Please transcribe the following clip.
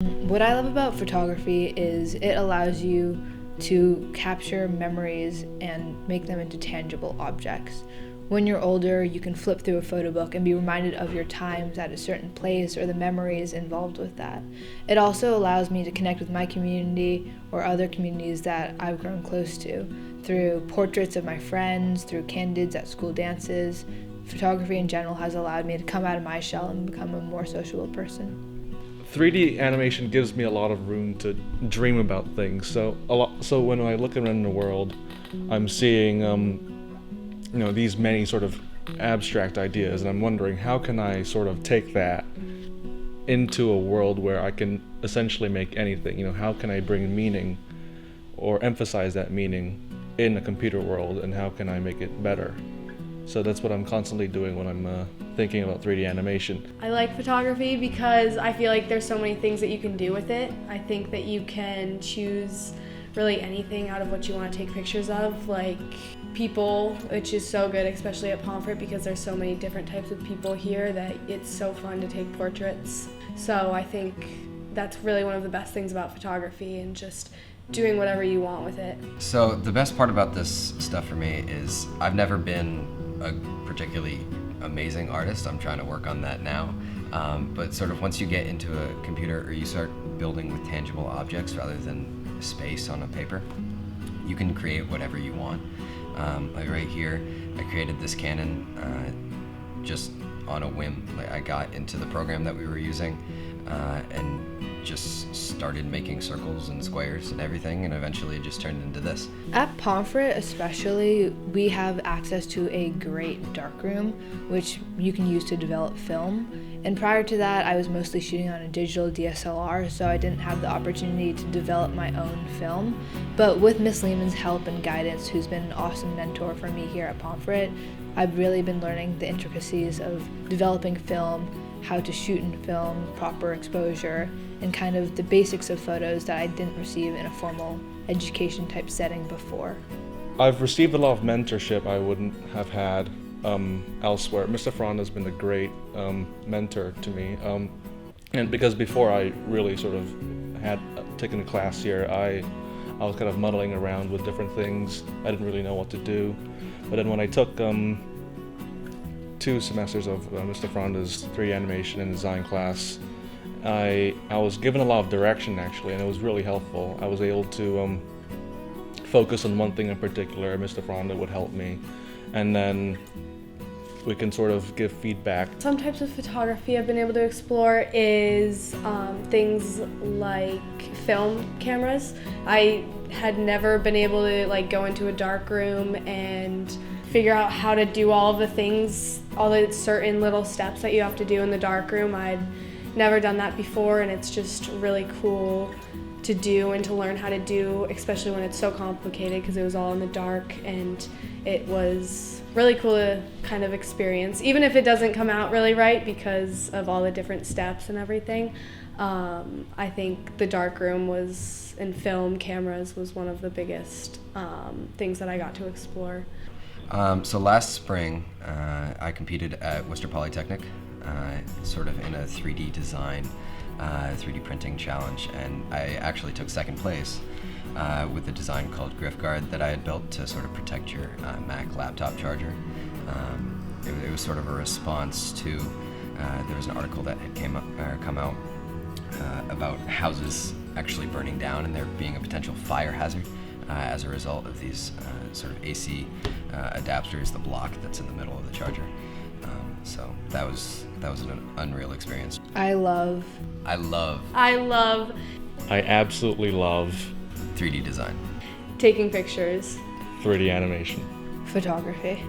What I love about photography is it allows you to capture memories and make them into tangible objects. When you're older, you can flip through a photo book and be reminded of your times at a certain place or the memories involved with that. It also allows me to connect with my community or other communities that I've grown close to through portraits of my friends, through candids at school dances. Photography in general has allowed me to come out of my shell and become a more sociable person. 3D animation gives me a lot of room to dream about things. So when I look around the world, I'm seeing these many sort of abstract ideas, and I'm wondering how can I sort of take that into a world where I can essentially make anything. How can I bring meaning or emphasize that meaning in a computer world, and how can I make it better? So that's what I'm constantly doing when I'm thinking about 3D animation. I like photography because I feel like there's so many things that you can do with it. I think that you can choose really anything out of what you want to take pictures of, like people, which is so good, especially at Pomfret, because there's so many different types of people here that it's so fun to take portraits. So I think that's really one of the best things about photography, and just doing whatever you want with it. So the best part about this stuff for me is I've never been a particularly amazing artist. I'm trying to work on that now. But sort of once you get into a computer or you start building with tangible objects rather than space on a paper, you can create whatever you want. Like right here, I created this cannon just on a whim. Like I got into the program that we were using and just started making circles and squares and everything, and eventually it just turned into this. At Pomfret especially, we have access to a great darkroom, which you can use to develop film. And prior to that, I was mostly shooting on a digital DSLR, so I didn't have the opportunity to develop my own film. But with Miss Lehman's help and guidance, who's been an awesome mentor for me here at Pomfret, I've really been learning the intricacies of developing film, how to shoot in film, proper exposure, and kind of the basics of photos that I didn't receive in a formal education type setting before. I've received a lot of mentorship I wouldn't have had elsewhere. Mr. Fronda has been a great mentor to me, and because before I really sort of had taken a class here, I was kind of muddling around with different things. I didn't really know what to do. But then when I took 2 semesters of Mr. Fronda's 3D animation and design class, I was given a lot of direction actually, and it was really helpful. I was able to focus on one thing in particular. Mr. Fronda would help me, and then we can sort of give feedback. Some types of photography I've been able to explore is things like film cameras. I had never been able to go into a dark room and figure out how to do all of the things, all the certain little steps that you have to do in the dark room. I'd never done that before, and it's just really cool to do and to learn how to do, especially when it's so complicated, because it was all in the dark, and it was really cool to kind of experience, even if it doesn't come out really right because of all the different steps and everything. I think the dark room and film cameras was one of the biggest things that I got to explore. So last spring, I competed at Worcester Polytechnic, sort of in a 3D design, 3D printing challenge, and I actually took second place with a design called Griff Guard that I had built to sort of protect your Mac laptop charger. It was sort of a response to, there was an article that had come out about houses actually burning down and there being a potential fire hazard as a result of these sort of AC adapters, the block that's in the middle of the charger. So that was an unreal experience. I absolutely love 3D design. Taking pictures. 3D animation. photography.